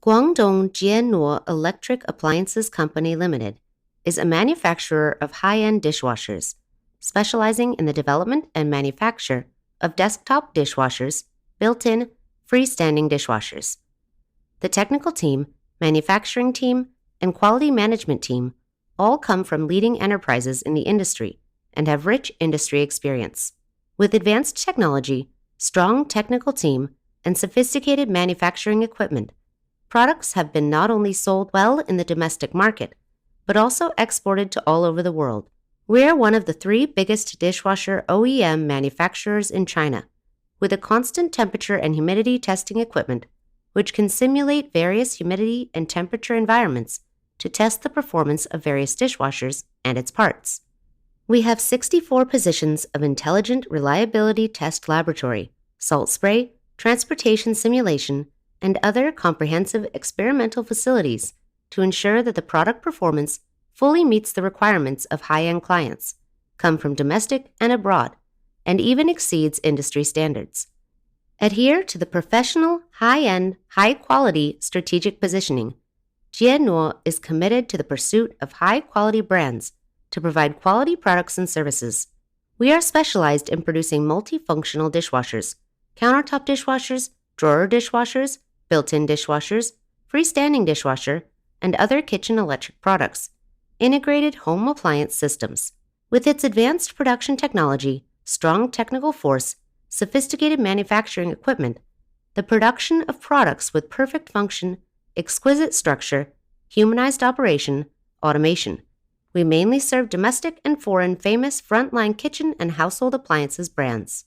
Guangdong Jiannuo Electric Appliances Company Limited is a manufacturer of high-end dishwashers, specializing in the development and manufacture of desktop dishwashers, built-in, freestanding dishwashers. The technical team, manufacturing team, and quality management team all come from leading enterprises in the industry and have rich industry experience. With advanced technology, strong technical team, and sophisticated manufacturing equipment, products have been not only sold well in the domestic market, but also exported to all over the world. We are one of the 3 biggest dishwasher OEM manufacturers in China, with a constant temperature and humidity testing equipment, which can simulate various humidity and temperature environments to test the performance of various dishwashers and its parts. We have 64 positions of intelligent reliability test laboratory, salt spray, transportation simulation, and other comprehensive experimental facilities to ensure that the product performance fully meets the requirements of high-end clients, come from domestic and abroad, and even exceeds industry standards. Adhere to the professional, high-end, high-quality strategic positioning. Jiannuo is committed to the pursuit of high-quality brands to provide quality products and services. We are specialized in producing multifunctional dishwashers, countertop dishwashers, drawer dishwashers, built-in dishwashers, freestanding dishwasher, and other kitchen electric products, integrated home appliance systems. With its advanced production technology, strong technical force, sophisticated manufacturing equipment, the production of products with perfect function, exquisite structure, humanized operation, automation. We mainly serve domestic and foreign famous frontline kitchen and household appliances brands.